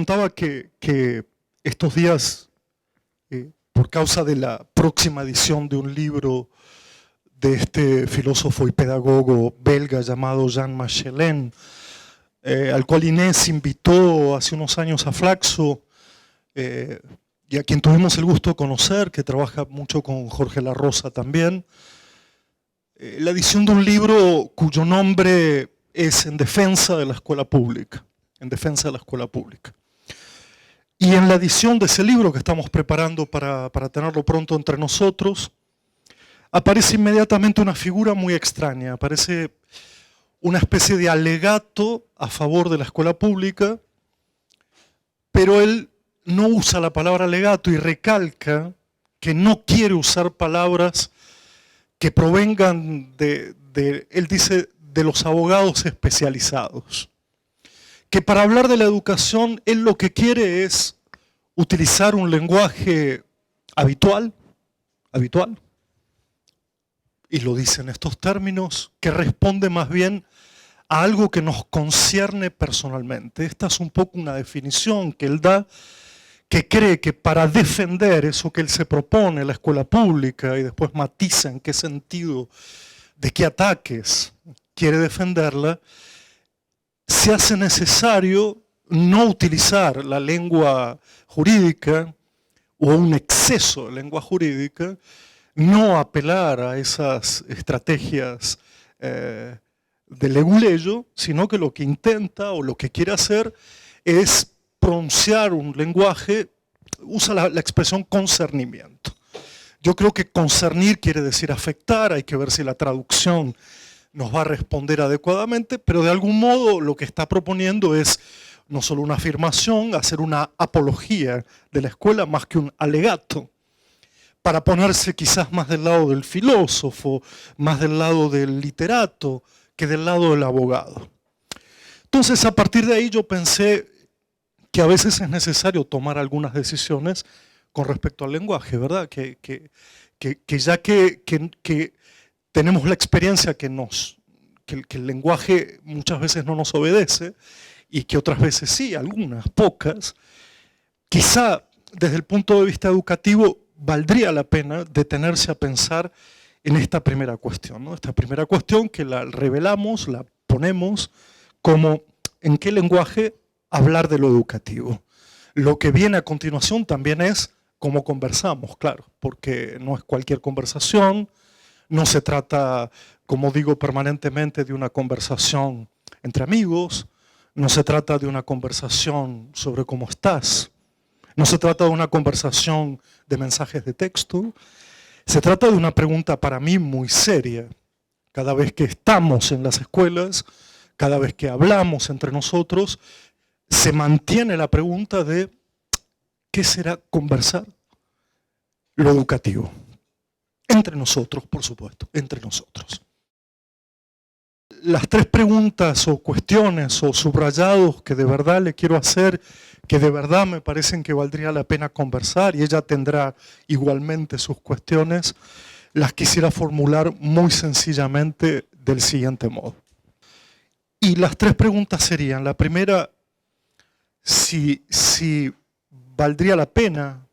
contaba que estos días, por causa de la próxima edición de un libro de este filósofo y pedagogo belga llamado Jean Mechelen, al cual Inés invitó hace unos años a Flaxo, y a quien tuvimos el gusto de conocer, que trabaja mucho con Jorge La Rosa también, la edición de un libro cuyo nombre es En defensa de la escuela pública, en defensa de la escuela pública. Y en la edición de ese libro que estamos preparando para tenerlo pronto entre nosotros, aparece inmediatamente una figura muy extraña, aparece una especie de alegato a favor de la escuela pública, pero él no usa la palabra alegato y recalca que no quiere usar palabras que provengan él dice, de los abogados especializados. Que para hablar de la educación, él lo que quiere es utilizar un lenguaje habitual, y lo dice en estos términos, que responde más bien a algo que nos concierne personalmente. Esta es un poco una definición que él da, que cree que para defender eso que él se propone, la escuela pública, y después matiza en qué sentido, de qué ataques quiere defenderla, se hace necesario no utilizar la lengua jurídica o un exceso de lengua jurídica, no apelar a esas estrategias de leguleyo, sino que lo que intenta o lo que quiere hacer es pronunciar un lenguaje, usa la expresión concernimiento. Yo creo que concernir quiere decir afectar, hay que ver si la traducción nos va a responder adecuadamente, pero de algún modo lo que está proponiendo es no solo una afirmación, hacer una apología de la escuela más que un alegato, para ponerse quizás más del lado del filósofo, más del lado del literato, que del lado del abogado. Entonces, a partir de ahí yo pensé que a veces es necesario tomar algunas decisiones con respecto al lenguaje, ¿verdad? Que ya que tenemos la experiencia que el lenguaje muchas veces no nos obedece, y que otras veces sí, algunas, pocas, quizá desde el punto de vista educativo valdría la pena detenerse a pensar en esta primera cuestión, ¿no? Esta primera cuestión que la revelamos, la ponemos como en qué lenguaje hablar de lo educativo. Lo que viene a continuación también es cómo conversamos, claro, porque no es cualquier conversación, no se trata, como digo permanentemente, de una conversación entre amigos, no se trata de una conversación sobre cómo estás, no se trata de una conversación de mensajes de texto, se trata de una pregunta para mí muy seria. Cada vez que estamos en las escuelas, cada vez que hablamos entre nosotros, se mantiene la pregunta de ¿qué será conversar? Lo educativo. Entre nosotros, por supuesto, entre nosotros. Las tres preguntas o cuestiones o subrayados que de verdad le quiero hacer, que de verdad me parecen que valdría la pena conversar, y ella tendrá igualmente sus cuestiones, las quisiera formular muy sencillamente del siguiente modo. Y las tres preguntas serían, la primera, si valdría la pena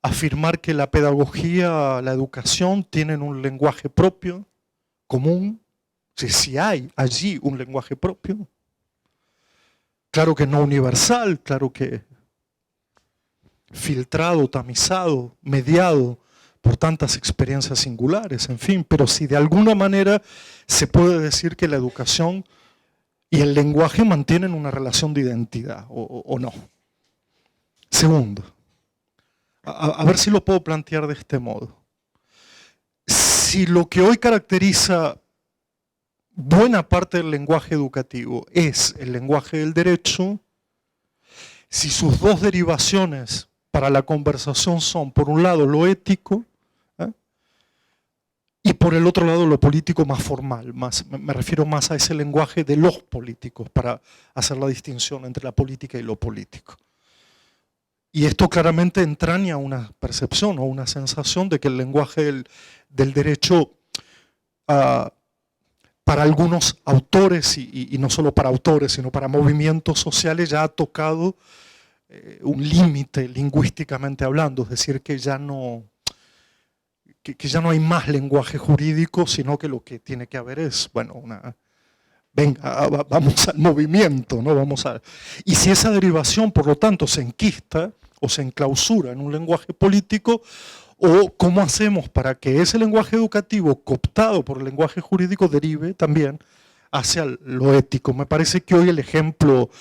afirmar que la pedagogía, la educación tienen un lenguaje propio, común, si hay allí un lenguaje propio. Claro que no universal, claro que filtrado, tamizado, mediado por tantas experiencias singulares, en fin, pero si de alguna manera se puede decir que la educación y el lenguaje mantienen una relación de identidad, o no. Segundo, a ver si lo puedo plantear de este modo. Si lo que hoy caracteriza buena parte del lenguaje educativo es el lenguaje del derecho, si sus dos derivaciones para la conversación son, por un lado, lo ético, y por el otro lado lo político más formal, me refiero más a ese lenguaje de los políticos, para hacer la distinción entre la política y lo político. Y esto claramente entraña una percepción o una sensación de que el lenguaje del derecho para algunos autores, y no solo para autores, sino para movimientos sociales, ya ha tocado un límite lingüísticamente hablando, es decir, que ya no hay más lenguaje jurídico, sino que lo que tiene que haber es, bueno, venga, vamos al movimiento, ¿no? Y si esa derivación, por lo tanto, se enquista o se enclausura en un lenguaje político, o cómo hacemos para que ese lenguaje educativo, cooptado por el lenguaje jurídico, derive también hacia lo ético. Me parece que hoy el ejemplo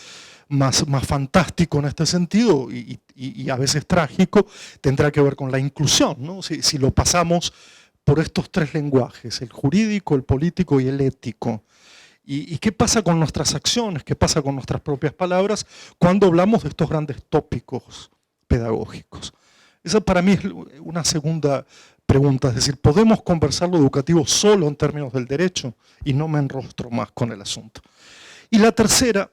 más fantástico en este sentido, y a veces trágico, tendrá que ver con la inclusión, ¿no? Si lo pasamos por estos tres lenguajes, el jurídico, el político y el ético. ¿Y qué pasa con nuestras acciones? ¿Qué pasa con nuestras propias palabras cuando hablamos de estos grandes tópicos pedagógicos? Esa para mí es una segunda pregunta, es decir, ¿podemos conversar lo educativo solo en términos del derecho? Y no me enrostro más con el asunto. Y la tercera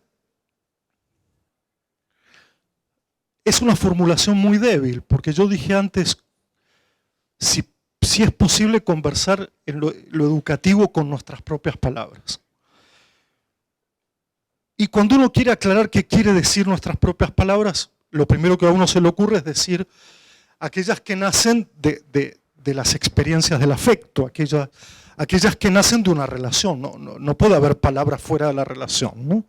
es una formulación muy débil, porque yo dije antes, si es posible conversar en lo educativo con nuestras propias palabras. Y cuando uno quiere aclarar qué quiere decir nuestras propias palabras, lo primero que a uno se le ocurre es decir aquellas que nacen de las experiencias del afecto, aquellas que nacen de una relación. No puede haber palabras fuera de la relación, ¿no?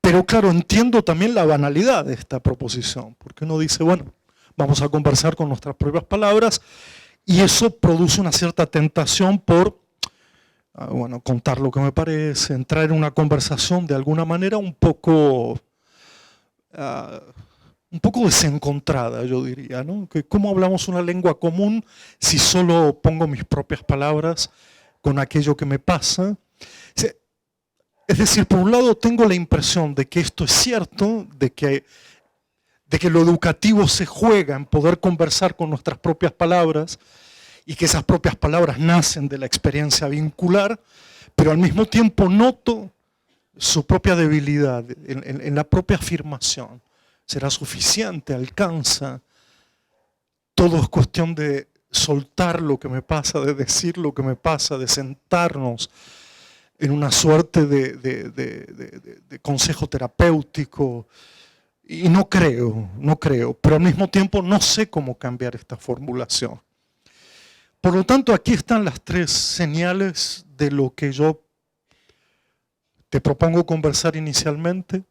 Pero claro, entiendo también la banalidad de esta proposición, porque uno dice, bueno, vamos a conversar con nuestras propias palabras, y eso produce una cierta tentación por contar lo que me parece, entrar en una conversación de alguna manera un poco desencontrada, yo diría, ¿no? Que ¿cómo hablamos una lengua común si solo pongo mis propias palabras con aquello que me pasa? Es decir, por un lado tengo la impresión de que esto es cierto, de que lo educativo se juega en poder conversar con nuestras propias palabras, y que esas propias palabras nacen de la experiencia vincular, pero al mismo tiempo noto su propia debilidad en la propia afirmación. ¿Será suficiente? ¿Alcanza? Todo es cuestión de soltar lo que me pasa, de decir lo que me pasa, de sentarnos en una suerte de consejo terapéutico. Y no creo, pero al mismo tiempo no sé cómo cambiar esta formulación. Por lo tanto, aquí están las tres señales de lo que yo te propongo conversar inicialmente,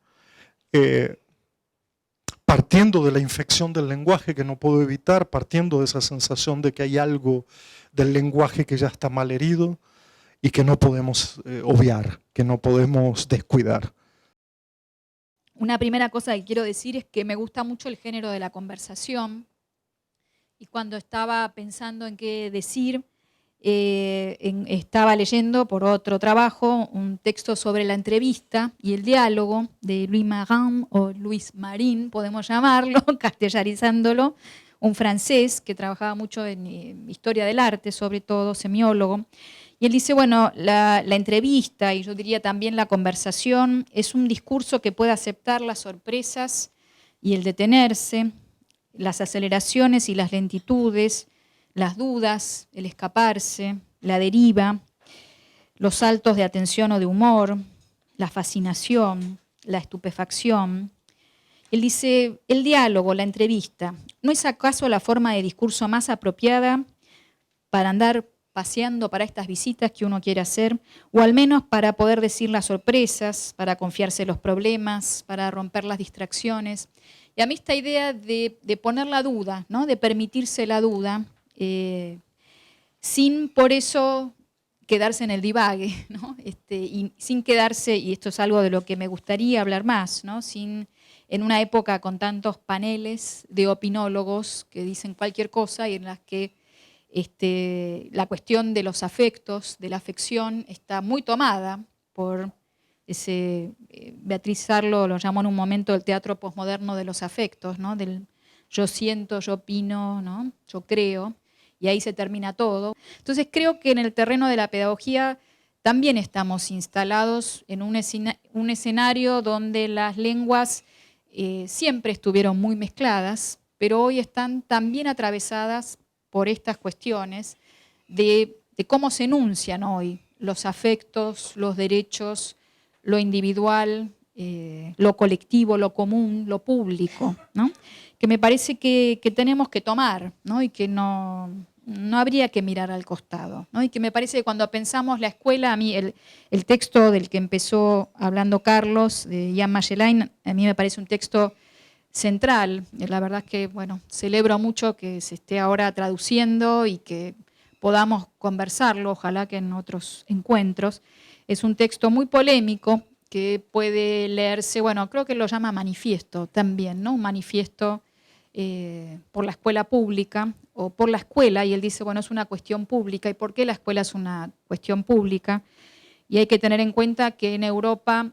partiendo de la infección del lenguaje que no puedo evitar, partiendo de esa sensación de que hay algo del lenguaje que ya está mal herido y que no podemos obviar, que no podemos descuidar. Una primera cosa que quiero decir es que me gusta mucho el género de la conversación. Y cuando estaba pensando en qué decir, estaba leyendo por otro trabajo un texto sobre la entrevista y el diálogo de Louis Marin, o Luis Marín, podemos llamarlo, castellanizándolo, un francés que trabajaba mucho en historia del arte, sobre todo semiólogo. Y él dice, bueno, la entrevista, y yo diría también la conversación, es un discurso que puede aceptar las sorpresas y el detenerse, las aceleraciones y las lentitudes, las dudas, el escaparse, la deriva, los saltos de atención o de humor, la fascinación, la estupefacción. Él dice, el diálogo, la entrevista, ¿no es acaso la forma de discurso más apropiada para andar paseando para estas visitas que uno quiere hacer? O al menos para poder decir las sorpresas, para confiarse los problemas, para romper las distracciones. Y a mí esta idea de poner la duda, ¿no? De permitirse la duda, sin por eso quedarse en el divague, ¿no? Y sin quedarse, y esto es algo de lo que me gustaría hablar más, ¿no? En una época con tantos paneles de opinólogos que dicen cualquier cosa y en las que la cuestión de los afectos, de la afección, está muy tomada por Beatriz Sarlo lo llamó en un momento el teatro posmoderno de los afectos, ¿no? Del yo siento, yo opino, ¿no? Yo creo, y ahí se termina todo. Entonces creo que en el terreno de la pedagogía también estamos instalados en un escenario donde las lenguas siempre estuvieron muy mezcladas, pero hoy están también atravesadas por estas cuestiones de de cómo se enuncian hoy los afectos, los derechos, lo individual, lo colectivo, lo común, lo público, ¿no? Que me parece que tenemos que tomar, ¿no? Y que no habría que mirar al costado, ¿no? Y que me parece que cuando pensamos la escuela, a mí el texto del que empezó hablando Carlos, de Jan Magellan, a mí me parece un texto central. La verdad es que, bueno, celebro mucho que se esté ahora traduciendo y que podamos conversarlo, ojalá que en otros encuentros. Es un texto muy polémico que puede leerse, bueno, creo que lo llama manifiesto también, ¿no? Un manifiesto por la escuela pública o por la escuela, y él dice, bueno, es una cuestión pública. ¿Y por qué la escuela es una cuestión pública? Y hay que tener en cuenta que en Europa,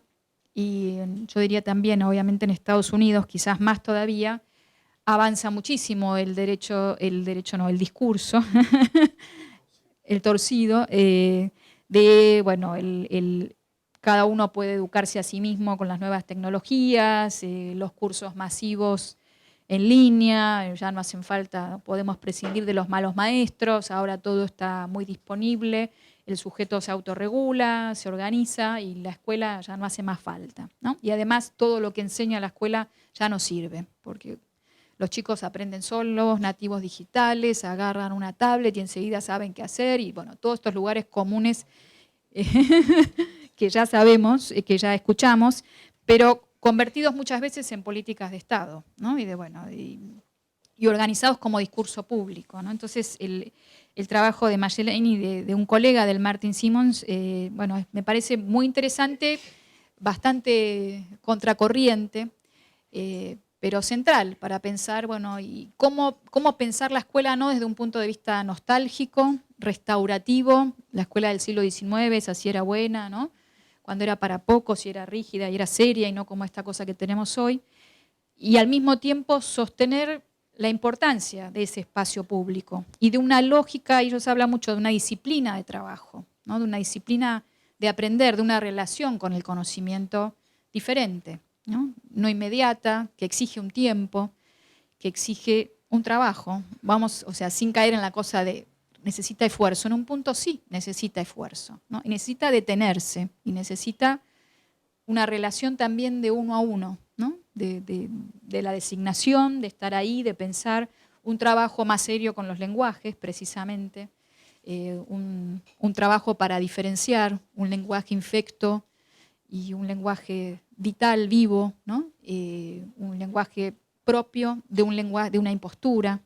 y yo diría también, obviamente en Estados Unidos, quizás más todavía, avanza muchísimo el discurso, el torcido, bueno, cada uno puede educarse a sí mismo con las nuevas tecnologías, los cursos masivos en línea, ya no hacen falta, podemos prescindir de los malos maestros, ahora todo está muy disponible, el sujeto se autorregula, se organiza y la escuela ya no hace más falta, ¿no? Y además todo lo que enseña la escuela ya no sirve, porque los chicos aprenden solos, nativos digitales, agarran una tablet y enseguida saben qué hacer, y bueno, todos estos lugares comunes que ya sabemos, que ya escuchamos, pero convertidos muchas veces en políticas de Estado, ¿no? Y organizados como discurso público, ¿no? Entonces, el trabajo de Magellan y de un colega del Martin Simmons, bueno, me parece muy interesante, bastante contracorriente, pero central para pensar, bueno, y cómo pensar la escuela no desde un punto de vista nostálgico, restaurativo, la escuela del siglo XIX, esa sí era buena, ¿no? Cuando era para pocos y era rígida y era seria y no como esta cosa que tenemos hoy, y al mismo tiempo sostener la importancia de ese espacio público y de una lógica, ellos hablan mucho de una disciplina de trabajo, ¿no? De una disciplina de aprender, de una relación con el conocimiento diferente, no inmediata, que exige un tiempo, que exige un trabajo, o sea, sin caer en la cosa de necesita esfuerzo. En un punto sí necesita esfuerzo, ¿no? Y necesita detenerse, y necesita una relación también de uno a uno, ¿no? De la designación, de estar ahí, de pensar un trabajo más serio con los lenguajes, precisamente, un trabajo para diferenciar un lenguaje infecto y un lenguaje vital, vivo, ¿no? Un lenguaje propio de una impostura.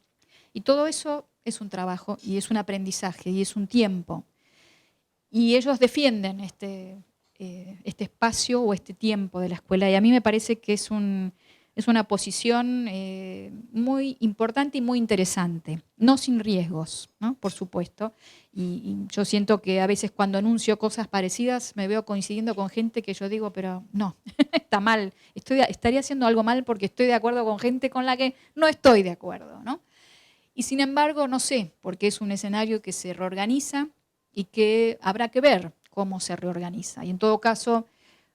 Y todo eso es un trabajo y es un aprendizaje y es un tiempo. Y ellos defienden este espacio o este tiempo de la escuela. Y a mí me parece que es una posición muy importante y muy interesante, no sin riesgos, ¿no? Por supuesto. Y yo siento que a veces cuando anuncio cosas parecidas me veo coincidiendo con gente que yo digo, pero no, está mal, estaría haciendo algo mal porque estoy de acuerdo con gente con la que no estoy de acuerdo, ¿no? Y sin embargo, no sé, porque es un escenario que se reorganiza y que habrá que ver cómo se reorganiza. Y en todo caso,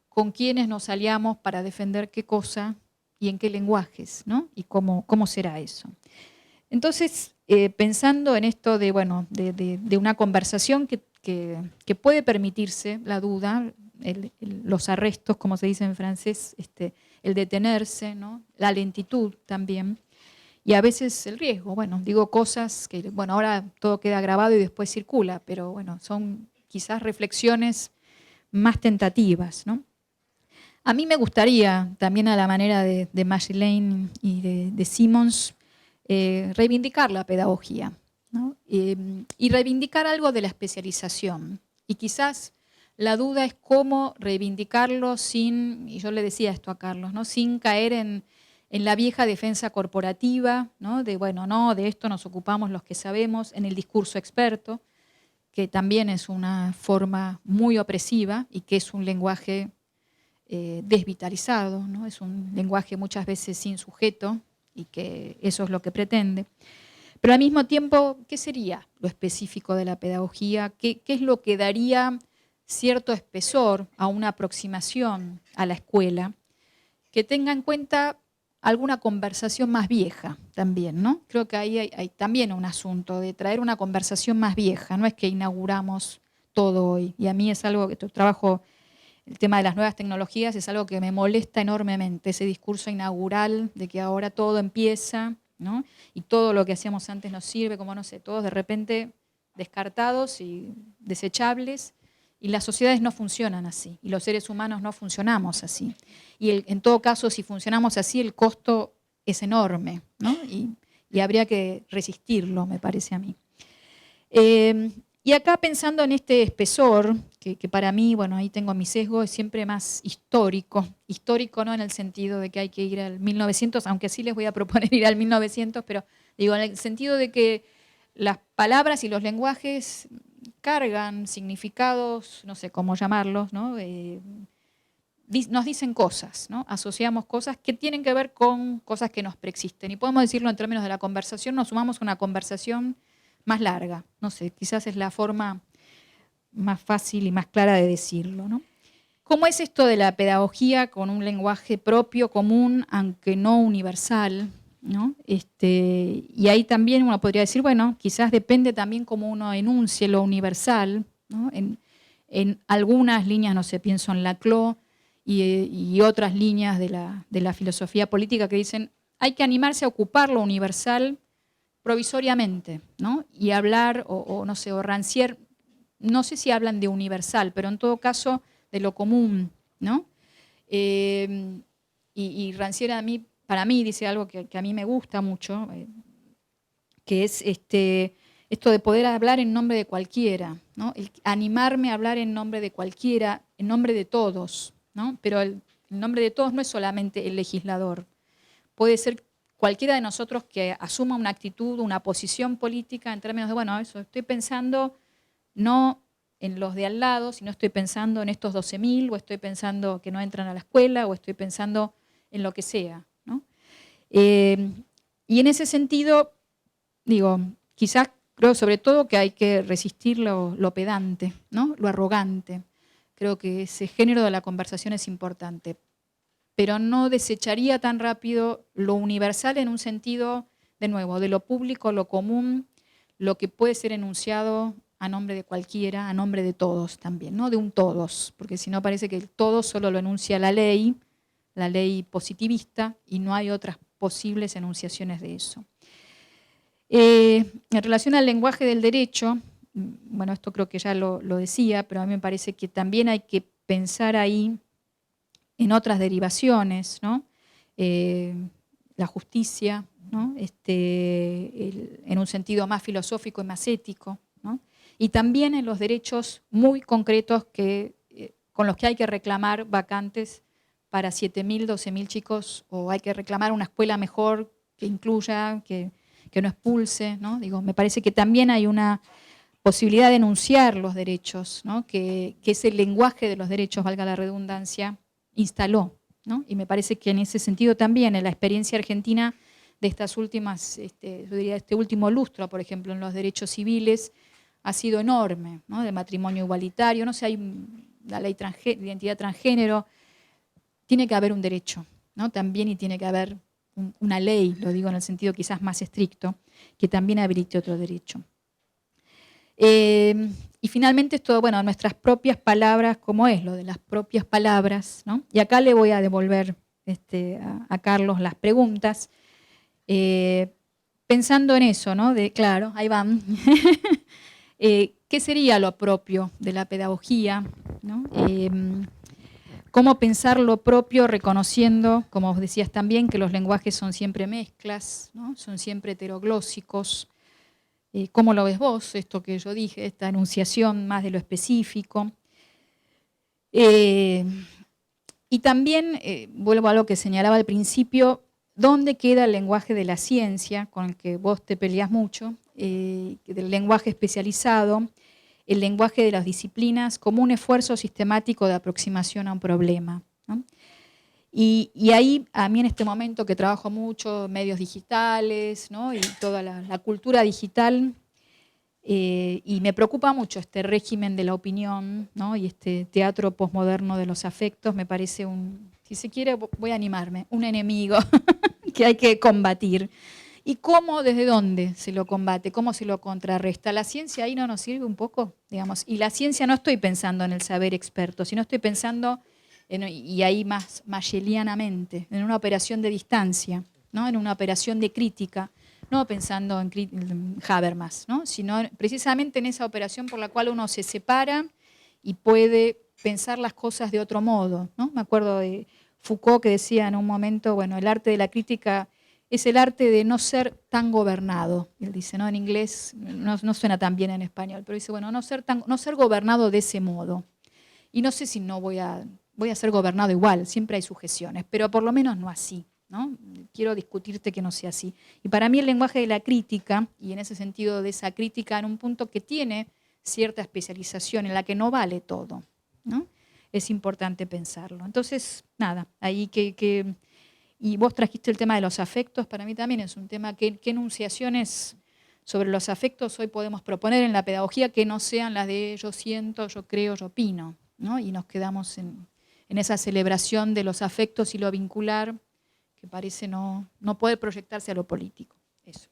con quiénes nos aliamos para defender qué cosa y en qué lenguajes, ¿no? Y cómo será eso. Entonces, pensando en esto de una conversación que puede permitirse la duda, los arrestos, como se dice en francés, el detenerse, ¿no? La lentitud también, y a veces el riesgo. Bueno, digo cosas que, bueno, ahora todo queda grabado y después circula, pero bueno, son quizás reflexiones más tentativas, ¿no? A mí me gustaría, también a la manera de Magellan y de Simmons, reivindicar la pedagogía, ¿no? Y reivindicar algo de la especialización. Y quizás la duda es cómo reivindicarlo sin, y yo le decía esto a Carlos, ¿no? Sin caer en la vieja defensa corporativa, ¿no? De bueno, no, de esto nos ocupamos los que sabemos, en el discurso experto, que también es una forma muy opresiva y que es un lenguaje desvitalizado, ¿no? Es un lenguaje muchas veces sin sujeto y que eso es lo que pretende. Pero al mismo tiempo, ¿qué sería lo específico de la pedagogía? ¿Qué es lo que daría cierto espesor a una aproximación a la escuela que tenga en cuenta alguna conversación más vieja también, ¿no? Creo que ahí hay también un asunto de traer una conversación más vieja, no es que inauguramos todo hoy. Y a mí es algo que trabajo, el tema de las nuevas tecnologías es algo que me molesta enormemente, ese discurso inaugural de que ahora todo empieza, ¿no? Y todo lo que hacíamos antes nos sirve, como no sé, todos de repente descartados y desechables. Y las sociedades no funcionan así, y los seres humanos no funcionamos así. Y en todo caso, si funcionamos así, el costo es enorme, ¿no? Y habría que resistirlo, me parece a mí. Y acá pensando en este espesor, que para mí, bueno, ahí tengo mi sesgo, es siempre más histórico no en el sentido de que hay que ir al 1900, aunque sí les voy a proponer ir al 1900, pero digo, en el sentido de que las palabras y los lenguajes cargan significados, no sé cómo llamarlos, ¿no? Nos dicen cosas, ¿no? Asociamos cosas que tienen que ver con cosas que nos preexisten. Y podemos decirlo en términos de la conversación, nos sumamos a una conversación más larga. No sé, quizás es la forma más fácil y más clara de decirlo, ¿no? ¿Cómo es esto de la pedagogía con un lenguaje propio, común, aunque no universal, ¿no? Y ahí también uno podría decir, bueno, quizás depende también cómo uno enuncie lo universal, ¿no? En algunas líneas, no sé, pienso en Laclau y otras líneas de la filosofía política que dicen hay que animarse a ocupar lo universal provisoriamente, ¿no? Y hablar, o no sé, o Rancière, no sé si hablan de universal, pero en todo caso de lo común, ¿no? Y Rancière para mí dice algo que a mí me gusta mucho, que es esto de poder hablar en nombre de cualquiera, ¿no? Animarme a hablar en nombre de cualquiera, en nombre de todos, ¿no? Pero el nombre de todos no es solamente el legislador, puede ser cualquiera de nosotros que asuma una actitud, una posición política en términos de, bueno, eso, estoy pensando no en los de al lado, sino estoy pensando en estos 12.000, o estoy pensando que no entran a la escuela, o estoy pensando en lo que sea, ¿no? Y en ese sentido, digo, quizás creo sobre todo que hay que resistir lo pedante, ¿no? Lo arrogante. Creo que ese género de la conversación es importante, pero no desecharía tan rápido lo universal en un sentido, de nuevo, de lo público, lo común, lo que puede ser enunciado a nombre de cualquiera, a nombre de todos también, no de un todos, porque si no parece que el todos solo lo enuncia la ley positivista, y no hay otras posibles enunciaciones de eso. En relación al lenguaje del derecho, bueno, esto creo que ya lo decía, pero a mí me parece que también hay que pensar ahí en otras derivaciones, ¿no? La justicia, ¿no? En un sentido más filosófico y más ético, ¿no? Y también en los derechos muy concretos con los que hay que reclamar vacantes para 7.000, 12.000 chicos, o hay que reclamar una escuela mejor que incluya, que no expulse, ¿no? Digo, me parece que también hay una posibilidad de enunciar los derechos, ¿no? Que ese lenguaje de los derechos, valga la redundancia, instaló, ¿no? Y me parece que en ese sentido también, en la experiencia argentina de estas últimas, yo diría este último lustro, por ejemplo, en los derechos civiles, ha sido enorme, ¿no? De matrimonio igualitario, no sé, hay la ley de identidad transgénero, tiene que haber un derecho, ¿no? También, y tiene que haber una ley, lo digo en el sentido quizás más estricto, que también habilite otro derecho. Y finalmente esto, bueno, nuestras propias palabras, ¿cómo es lo de las propias palabras, ¿no? Y acá le voy a devolver a Carlos las preguntas, pensando en eso, ¿no? Claro, ahí van. ¿Qué sería lo propio de la pedagogía, ¿no? ¿Cómo pensar lo propio reconociendo, como vos decías también, que los lenguajes son siempre mezclas, ¿no? Son siempre heteroglósicos? ¿Cómo lo ves vos, esto que yo dije, esta enunciación más de lo específico? Y también, vuelvo a lo que señalaba al principio, ¿dónde queda el lenguaje de la ciencia, con el que vos te peleás mucho, del lenguaje especializado, el lenguaje de las disciplinas como un esfuerzo sistemático de aproximación a un problema, ¿no? Y ahí, a mí en este momento que trabajo mucho, medios digitales, ¿no? Y toda la cultura digital, y me preocupa mucho este régimen de la opinión, ¿no? Y este teatro posmoderno de los afectos, me parece si se quiere, voy a animarme, un enemigo que hay que combatir. ¿Y cómo, desde dónde se lo combate? ¿Cómo se lo contrarresta? ¿La ciencia ahí no nos sirve un poco? Digamos, y la ciencia no estoy pensando en el saber experto, sino estoy pensando, y ahí más mayelianamente, en una operación de distancia, ¿no? En una operación de crítica, no pensando en Habermas, ¿no? Sino precisamente en esa operación por la cual uno se separa y puede pensar las cosas de otro modo, ¿no? Me acuerdo de Foucault que decía en un momento, bueno, el arte de la crítica es el arte de no ser tan gobernado. Él dice, ¿no? En inglés no suena tan bien en español, pero dice, bueno, no ser gobernado de ese modo. Y no sé si no voy a ser gobernado igual, siempre hay sujeciones, pero por lo menos no así, ¿no? Quiero discutirte que no sea así. Y para mí el lenguaje de la crítica, y en ese sentido de esa crítica en un punto que tiene cierta especialización, en la que no vale todo, ¿no? Es importante pensarlo. Entonces, nada, ahí y vos trajiste el tema de los afectos, para mí también es un tema, ¿qué enunciaciones sobre los afectos hoy podemos proponer en la pedagogía que no sean las de yo siento, yo creo, yo opino, ¿no? Y nos quedamos en esa celebración de los afectos y lo vincular, que parece no poder proyectarse a lo político. Eso.